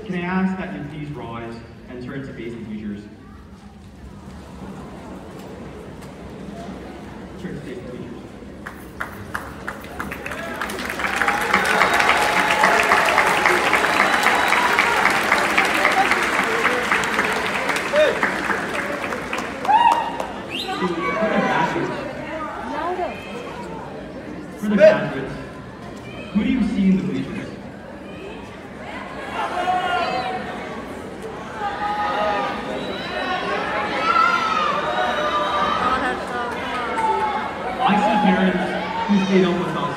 can I ask that you please rise and turn to face the teachers? Turn to face the teachers. For the graduates, who do you see in the bleachers? I see parents who stayed up with us.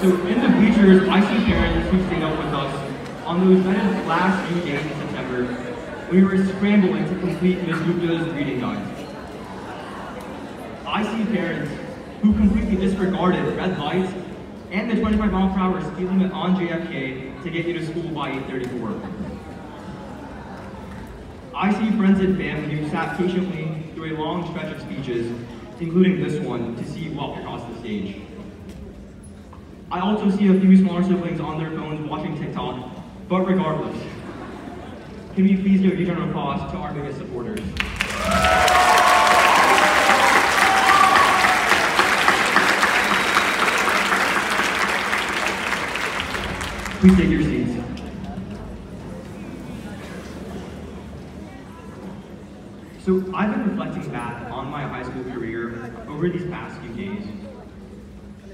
So in the bleachers, I see parents who stayed up with us on those last few days in September, we were scrambling to complete Ms. Gupta's reading guide. I see parents who completely disregarded red lights and the 25-mile-per-hour speed limit on JFK to get you to school by 8:34. I see friends and family who sat patiently through a long stretch of speeches, including this one, to see you walk across the stage. I also see a few smaller siblings on their phones watching TikTok. But regardless, can we please give a huge round of applause to our biggest supporters? Please take your seats. So I've been reflecting back on my high school career over these past few days,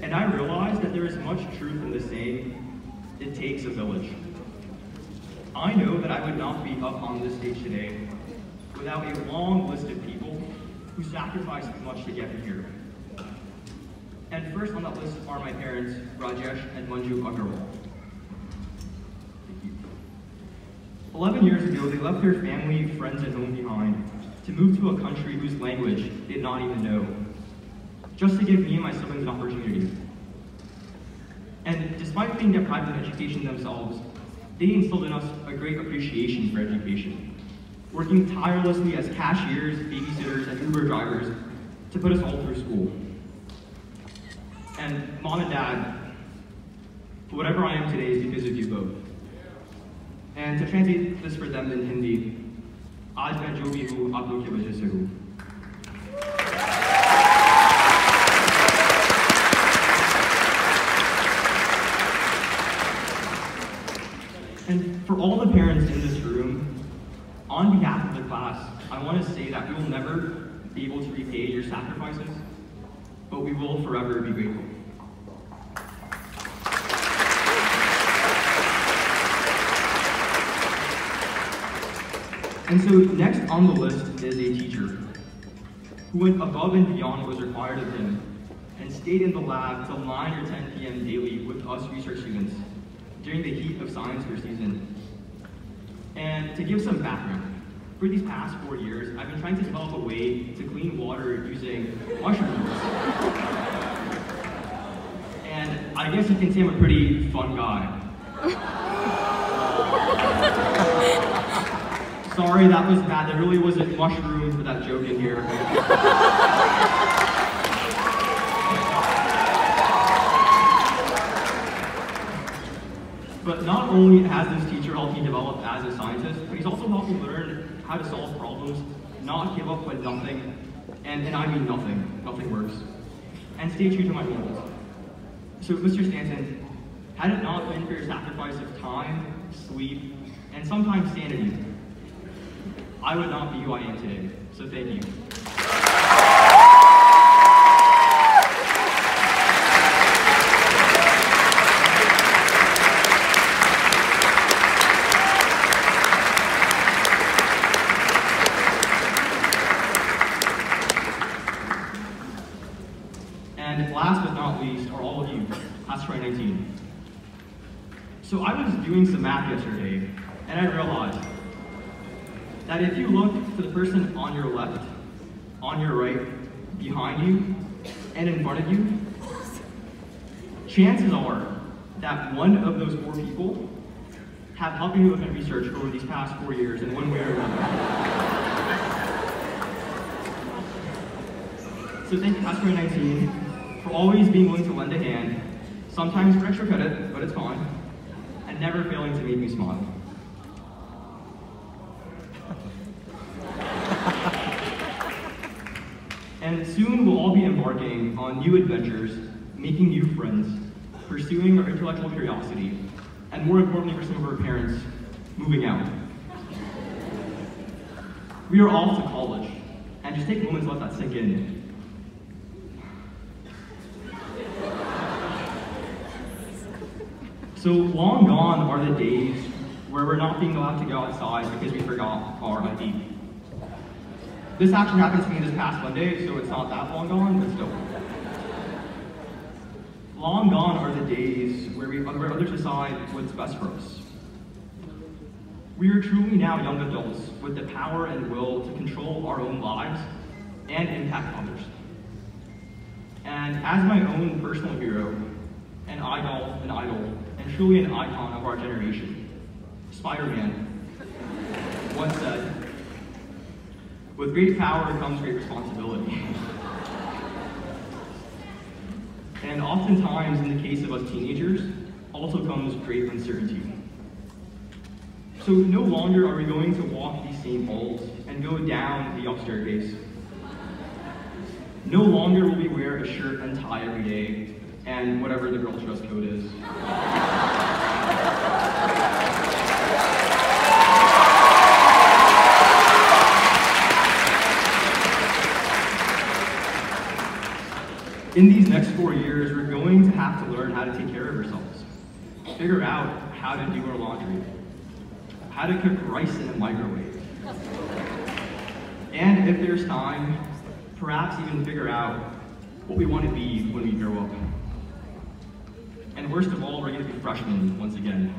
and I realized that there is much truth in the saying, it takes a village. I know that I would not be up on this stage today without a long list of people who sacrificed much to get me here. And first on that list are my parents, Rajesh and Manju Agrawal. Thank you. 11 years ago, they left their family, friends, and home behind to move to a country whose language they did not even know, just to give me and my siblings an opportunity. And despite being deprived of education themselves, they instilled in us a great appreciation for education, working tirelessly as cashiers, babysitters, and Uber drivers to put us all through school. And Mom and Dad, whatever I am today is because of you both. And to translate this for them in Hindi, आज मैं जो भी हूँ आप लोग की वजह से हूँ. And for all the parents in this room, on behalf of the class, I want to say that we will never be able to repay your sacrifices, but we will forever be grateful. And so next on the list is a teacher who went above and beyond what was required of him and stayed in the lab till 9 or 10 p.m. daily with us research students during the heat of science fair season. And to give some background, for these past 4 years, I've been trying to develop a way to clean water using mushrooms. And I guess you can say I'm a pretty fun guy. Sorry, that was bad. There really wasn't mushrooms for that joke in here. But not only has this teacher helped me develop as a scientist, but he's also helped me learn how to solve problems, not give up when nothing, and I mean nothing works, and stay true to my morals. So Mr. Stanton, had it not been for your sacrifice of time, sleep, and sometimes sanity, I would not be who I am today, so thank you. And last but not least are all of you, class 2019. So I was doing some math yesterday, and I realized that if you look to the person on your left, on your right, behind you, and in front of you, chances are that one of those 4 people have helped you with my research over these past 4 years in one way or another. So thank you, Class 2019, for always being willing to lend a hand, sometimes for extra credit, but it's fine, and never failing to make me smile. And soon we'll all be embarking on new adventures, making new friends, pursuing our intellectual curiosity, and more importantly for some of our parents, moving out. We are off to college, and just take moments to let that sink in. So long gone are the days where we're not being allowed to go outside because we forgot our ID. This actually happened to me this past Monday, so it's not that long gone, but still. Long gone are the days where others decide what's best for us. We are truly now young adults with the power and will to control our own lives and impact others. And as my own personal hero, an idol, and truly an icon of our generation, Spider-Man once said, "With great power comes great responsibility." And oftentimes, in the case of us teenagers, also comes great uncertainty. So no longer are we going to walk these same halls and go down the up staircase. No longer will we wear a shirt and tie every day, and whatever the girls' dress code is. In these next 4 years, we're going to have to learn how to take care of ourselves, figure out how to do our laundry, how to cook rice in a microwave, and if there's time, perhaps even figure out what we want to be when we grow up. And worst of all, we're going to be freshmen once again.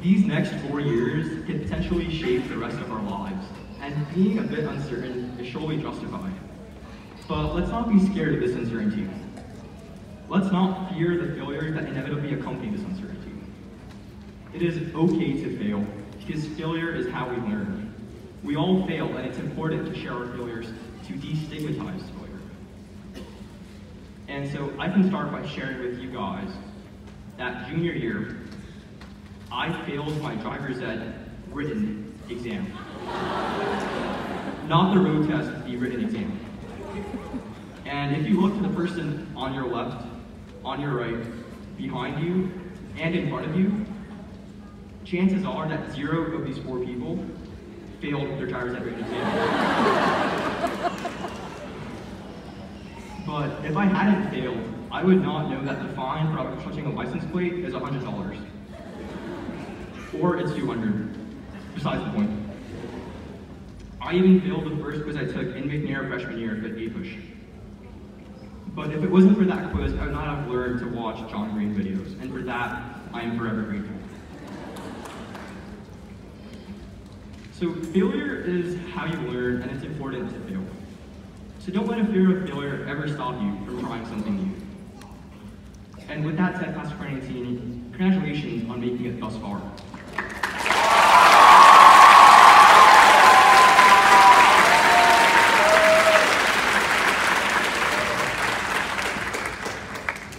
These next 4 years can potentially shape the rest of our lives, and being a bit uncertain is surely justified. But let's not be scared of this uncertainty. Let's not fear the failures that inevitably accompany this uncertainty. It is okay to fail, because failure is how we learn. We all fail, and it's important to share our failures to destigmatize failure. And so I can start by sharing with you guys that junior year, I failed my driver's ed written exam. Not the road test, the written exam. And if you look to the person on your left, on your right, behind you, and in front of you, chances are that 0 of these 4 people failed their driver's ed written exam. But if I hadn't failed, I would not know that the fine for touching a license plate is $100. Or it's $200, besides the point. I even failed the first quiz I took in McNair freshman year at A-Push. But if it wasn't for that quiz, I would not have learned to watch John Green videos, and for that, I am forever grateful. So failure is how you learn, and it's important to fail. So don't let a fear of failure ever stop you from trying something new. And with that said, Class of 2019, congratulations on making it thus far.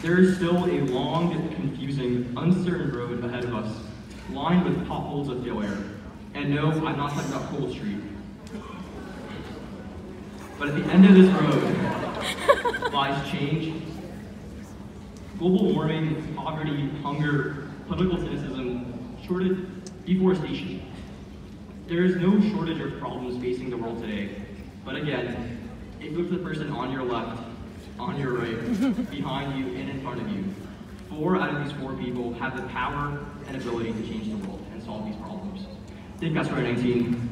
There is still a long, confusing, uncertain road ahead of us, lined with potholes of failure. And no, I'm not talking about Cole Street. But at the end of this road lies change, global warming, poverty, hunger, political cynicism, shortage, deforestation. There is no shortage of problems facing the world today. But again, if you look at the person on your left, on your right, behind you, and in front of you, 4 out of these 4 people have the power and ability to change the world and solve these problems. Thank you, Class of 2019.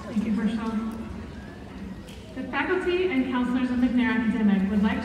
Thank you, Harshal. The fact faculty and counselors of McNair Academic would like to